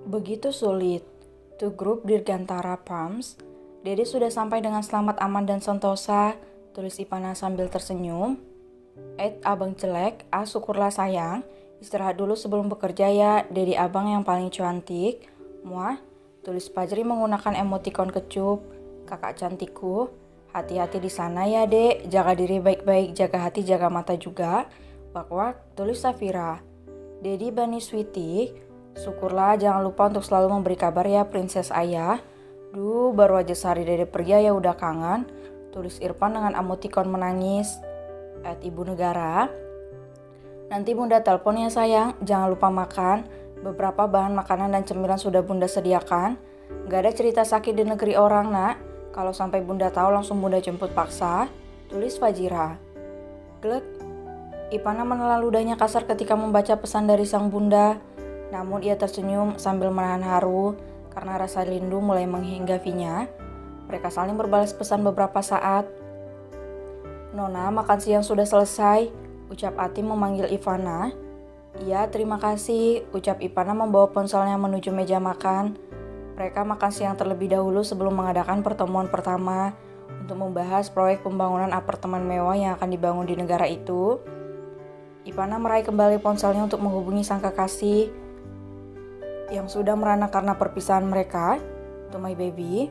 Begitu sulit. To grup Dirgantara Pams, Dede sudah sampai dengan selamat, aman, dan sentosa, tulis Ipana sambil tersenyum. Abang jelek, syukurlah sayang. Istirahat dulu sebelum bekerja ya, Dede abang yang paling cantik. Muah, tulis Fajri menggunakan emotikon kecup. Kakak cantikku, hati-hati di sana ya dek, jaga diri baik-baik, jaga hati, jaga mata juga. Wak-wak, tulis Safira. Dedi Bani Sweetie, syukurlah, jangan lupa untuk selalu memberi kabar ya Princess Ayah. Duh, baru aja sehari Dede pergi ya udah kangen, tulis Irfan dengan emotikon menangis. Ibu Negara, nanti Bunda telepon ya sayang, jangan lupa makan. Beberapa bahan makanan dan cemilan sudah Bunda sediakan. Gak ada cerita sakit di negeri orang nak, kalau sampai Bunda tahu langsung Bunda jemput paksa, tulis Fajira. Glek, Ipana menelan ludahnya kasar ketika membaca pesan dari sang bunda. Namun ia tersenyum sambil menahan haru karena rasa rindu mulai menghinggapinya. Mereka saling berbalas pesan beberapa saat. Nona, makan siang sudah selesai, ucap Atim memanggil Ivana. Iya, terima kasih, ucap Ivana membawa ponselnya menuju meja makan. Mereka makan siang terlebih dahulu sebelum mengadakan pertemuan pertama untuk membahas proyek pembangunan apartemen mewah yang akan dibangun di negara itu. Ivana meraih kembali ponselnya untuk menghubungi sang kekasih yang sudah merana karena perpisahan mereka. To my baby.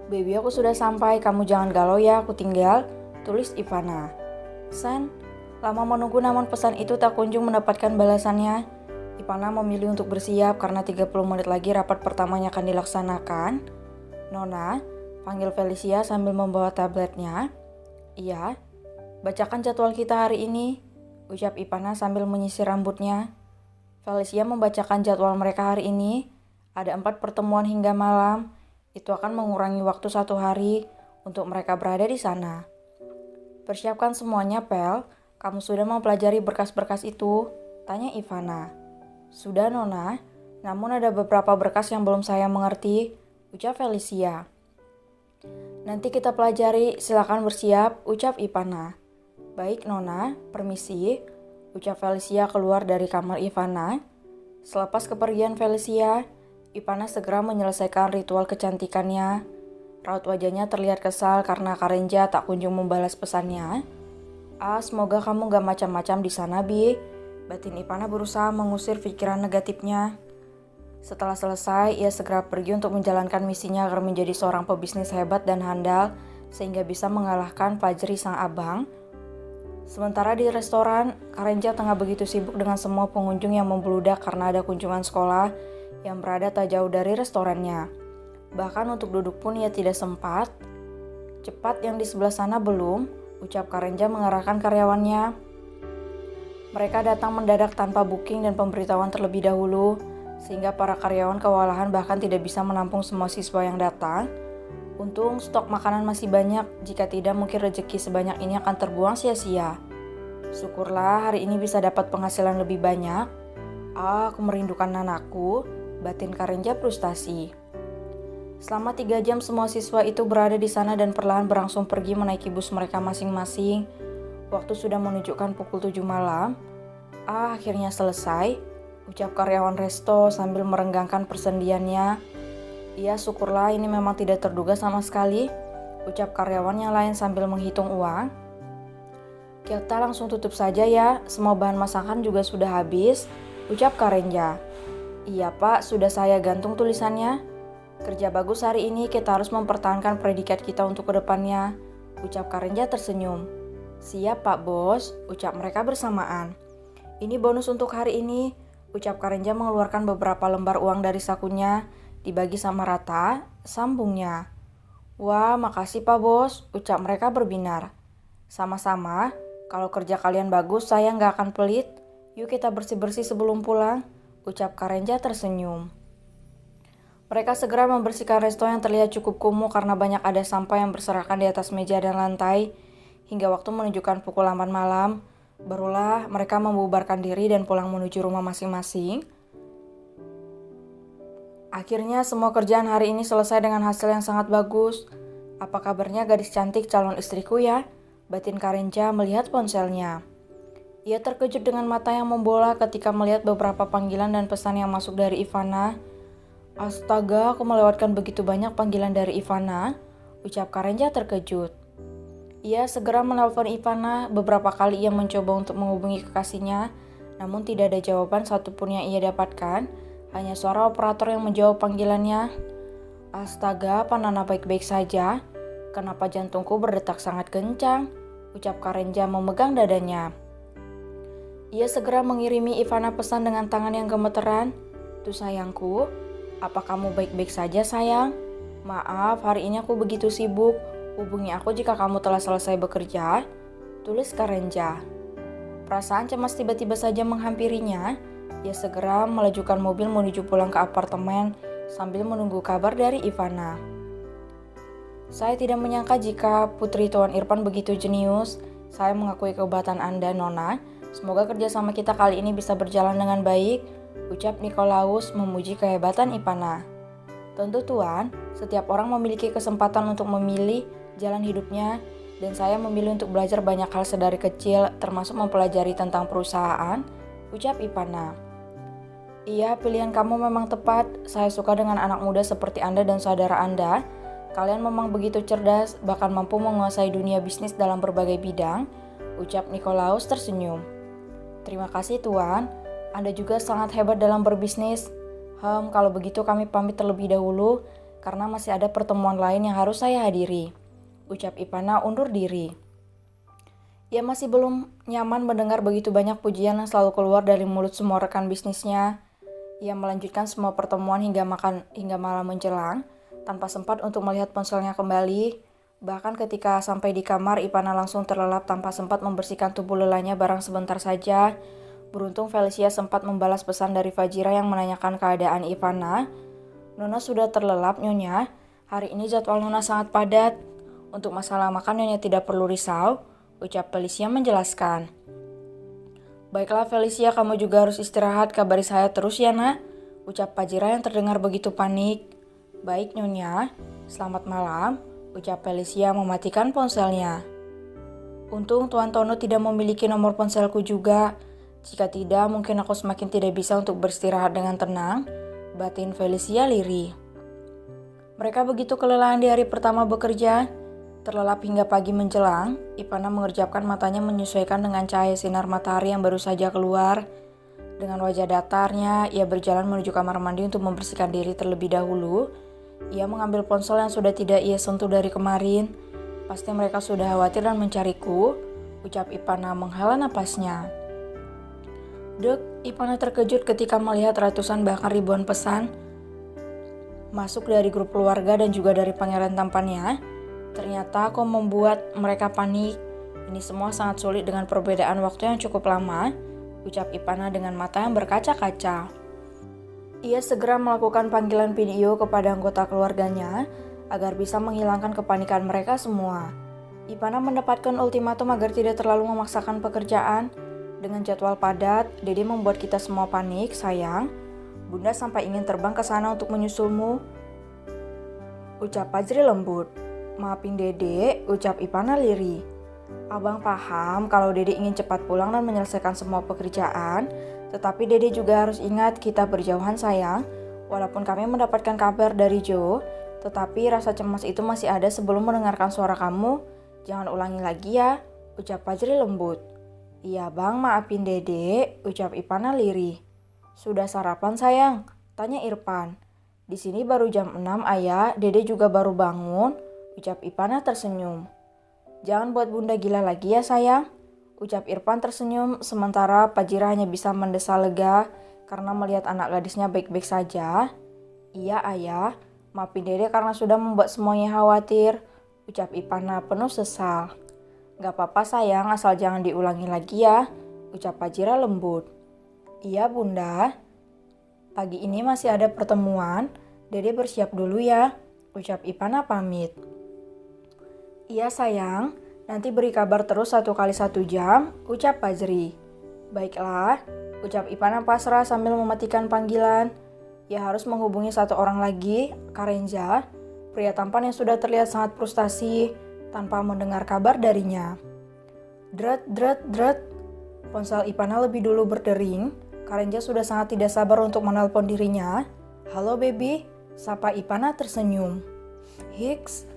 Baby, aku sudah sampai, kamu jangan galau ya, aku tinggal, tulis Ivana. San, lama menunggu namun pesan itu tak kunjung mendapatkan balasannya. Ivana memilih untuk bersiap karena 30 menit lagi rapat pertamanya akan dilaksanakan. Nona, panggil Felicia sambil membawa tabletnya. Iya, bacakan jadwal kita hari ini, ucap Ivana sambil menyisir rambutnya. Felicia membacakan jadwal mereka hari ini. Ada 4 pertemuan hingga malam. Itu akan mengurangi waktu 1 hari untuk mereka berada di sana. Persiapkan semuanya, Pel. Kamu sudah mempelajari berkas-berkas itu? Tanya Ivana. Sudah, Nona. Namun ada beberapa berkas yang belum saya mengerti, ucap Felicia. Nanti kita pelajari, silakan bersiap, ucap Ivana. Baik, Nona, permisi, ucap Felicia keluar dari kamar Ivana. Selepas kepergian Felicia, Ivana segera menyelesaikan ritual kecantikannya. Raut wajahnya terlihat kesal karena Karenja tak kunjung membalas pesannya. Semoga kamu gak macam-macam di sana, Bi. Batin Ivana berusaha mengusir pikiran negatifnya. Setelah selesai, ia segera pergi untuk menjalankan misinya agar menjadi seorang pebisnis hebat dan handal sehingga bisa mengalahkan Fajri sang abang. Sementara di restoran, Karenja tengah begitu sibuk dengan semua pengunjung yang membludak karena ada kunjungan sekolah yang berada tak jauh dari restorannya. Bahkan untuk duduk pun ia tidak sempat. Cepat, yang di sebelah sana belum, ucap Karenja mengarahkan karyawannya. Mereka datang mendadak tanpa booking dan pemberitahuan terlebih dahulu, sehingga para karyawan kewalahan bahkan tidak bisa menampung semua siswa yang datang. Untung stok makanan masih banyak, jika tidak mungkin rezeki sebanyak ini akan terbuang sia-sia. Syukurlah hari ini bisa dapat penghasilan lebih banyak. Aku merindukan anakku, batin Karenja frustasi. Selama 3 jam semua siswa itu berada di sana dan perlahan berangsur pergi menaiki bus mereka masing-masing. Waktu sudah menunjukkan pukul 7 malam. Akhirnya selesai, ucap karyawan resto sambil merenggangkan persendiannya. Iya, syukurlah, ini memang tidak terduga sama sekali, ucap karyawan yang lain sambil menghitung uang. Kita langsung tutup saja ya, semua bahan masakan juga sudah habis, ucap Karenja. Iya Pak, sudah saya gantung tulisannya. Kerja bagus hari ini, kita harus mempertahankan predikat kita untuk kedepannya, ucap Karenja tersenyum. Siap Pak Bos, ucap mereka bersamaan. Ini bonus untuk hari ini, ucap Karenja mengeluarkan beberapa lembar uang dari sakunya, dibagi sama rata, sambungnya. Wah, makasih Pak Bos, ucap mereka berbinar. Sama-sama, kalau kerja kalian bagus, saya nggak akan pelit. Yuk kita bersih-bersih sebelum pulang, ucap Karenja tersenyum. Mereka segera membersihkan resto yang terlihat cukup kumuh karena banyak ada sampah yang berserakan di atas meja dan lantai. Hingga waktu menunjukkan pukul 8 malam, barulah mereka membubarkan diri dan pulang menuju rumah masing-masing. Akhirnya semua kerjaan hari ini selesai dengan hasil yang sangat bagus. Apa kabarnya gadis cantik calon istriku ya? Batin Karenja melihat ponselnya. Ia terkejut dengan mata yang membola ketika melihat beberapa panggilan dan pesan yang masuk dari Ivana. Astaga, aku melewatkan begitu banyak panggilan dari Ivana, ucap Karenja terkejut. Ia segera menelpon Ivana. Beberapa kali ia mencoba untuk menghubungi kekasihnya, namun tidak ada jawaban satupun yang ia dapatkan, hanya suara operator yang menjawab panggilannya. Astaga, apa Nana baik-baik saja? Kenapa jantungku berdetak sangat kencang? Ucap Karenja memegang dadanya. Ia segera mengirimi Ivana pesan dengan tangan yang gemeteran. Tuh sayangku, apa kamu baik-baik saja sayang? Maaf, hari ini aku begitu sibuk. Hubungi aku jika kamu telah selesai bekerja. Tulis Karenja. Perasaan cemas tiba-tiba saja menghampirinya. Ia segera melajukan mobil menuju pulang ke apartemen sambil menunggu kabar dari Ivana. Saya tidak menyangka jika putri Tuan Irfan begitu jenius. Saya mengakui kehebatan Anda, Nona. Semoga kerjasama kita kali ini bisa berjalan dengan baik, ucap Nikolaus memuji kehebatan Ivana. Tentu Tuan, setiap orang memiliki kesempatan untuk memilih jalan hidupnya, dan saya memilih untuk belajar banyak hal sedari kecil, termasuk mempelajari tentang perusahaan, ucap Ivana. Iya, pilihan kamu memang tepat. Saya suka dengan anak muda seperti Anda dan saudara Anda. Kalian memang begitu cerdas, bahkan mampu menguasai dunia bisnis dalam berbagai bidang, ucap Nikolaus tersenyum. Terima kasih Tuan, Anda juga sangat hebat dalam berbisnis. Kalau begitu kami pamit terlebih dahulu, karena masih ada pertemuan lain yang harus saya hadiri, ucap Ivana undur diri. Ia masih belum nyaman mendengar begitu banyak pujian yang selalu keluar dari mulut semua rekan bisnisnya. Ia melanjutkan semua pertemuan hingga malam menjelang, tanpa sempat untuk melihat ponselnya kembali. Bahkan ketika sampai di kamar, Ivana langsung terlelap tanpa sempat membersihkan tubuh lelahnya barang sebentar saja. Beruntung Felicia sempat membalas pesan dari Fajira yang menanyakan keadaan Ivana. Nona sudah terlelap, Nyonya. Hari ini jadwal Nona sangat padat. Untuk masalah makan, Nyonya tidak perlu risau, ucap Felicia menjelaskan. Baiklah Felicia, kamu juga harus istirahat, kabari saya terus ya nak, ucap Fajira yang terdengar begitu panik. Baik Nyonya, selamat malam, ucap Felicia mematikan ponselnya. Untung Tuan Tono tidak memiliki nomor ponselku juga. Jika tidak, mungkin aku semakin tidak bisa untuk beristirahat dengan tenang, batin Felicia lirih. Mereka begitu kelelahan di hari pertama bekerja. Terlelap hingga pagi menjelang, Ivana mengerjapkan matanya menyesuaikan dengan cahaya sinar matahari yang baru saja keluar. Dengan wajah datarnya, ia berjalan menuju kamar mandi untuk membersihkan diri terlebih dahulu. Ia mengambil ponsel yang sudah tidak ia sentuh dari kemarin. Pasti mereka sudah khawatir dan mencariku, ucap Ivana menghela napasnya. Dek, Ivana terkejut ketika melihat ratusan bahkan ribuan pesan masuk dari grup keluarga dan juga dari pangeran tampannya. Ternyata kok membuat mereka panik. Ini semua sangat sulit dengan perbedaan waktu yang cukup lama, ucap Ivana dengan mata yang berkaca-kaca. Ia segera melakukan panggilan video kepada anggota keluarganya agar bisa menghilangkan kepanikan mereka semua. Ivana mendapatkan ultimatum agar tidak terlalu memaksakan pekerjaan. Dengan jadwal padat, Dede membuat kita semua panik, sayang. Bunda sampai ingin terbang ke sana untuk menyusulmu, ucap Fajri lembut. Maafin Dede, ucap Ivana lirih. Abang paham kalau Dede ingin cepat pulang dan menyelesaikan semua pekerjaan, tetapi Dede juga harus ingat kita berjauhan sayang. Walaupun kami mendapatkan kabar dari Joe, tetapi rasa cemas itu masih ada sebelum mendengarkan suara kamu. Jangan ulangi lagi ya, ucap Fajri lembut. Iya bang, maafin Dede, ucap Ivana lirih. Sudah sarapan sayang? Tanya Irfan. Di sini baru jam 6 ayah, Dede juga baru bangun, ucap Ivana tersenyum. Jangan buat bunda gila lagi ya sayang, ucap Irfan tersenyum, sementara Fajira hanya bisa mendesah lega karena melihat anak gadisnya baik-baik saja. Iya ayah, maafin Dede karena sudah membuat semuanya khawatir, ucap Ivana penuh sesal. Gak apa-apa sayang, asal jangan diulangi lagi ya, ucap Fajira lembut. Iya bunda, pagi ini masih ada pertemuan, Dede bersiap dulu ya, ucap Ivana pamit. Iya sayang, nanti beri kabar terus 1 kali 1 jam, ucap Fajri. Baiklah, ucap Ivana pasrah sambil mematikan panggilan. Ia harus menghubungi 1 orang lagi, Karenja, pria tampan yang sudah terlihat sangat frustasi tanpa mendengar kabar darinya. Dret. Ponsel Ipana lebih dulu berdering. Karenja sudah sangat tidak sabar untuk menelpon dirinya. "Halo baby," sapa Ipana tersenyum. "Hicks,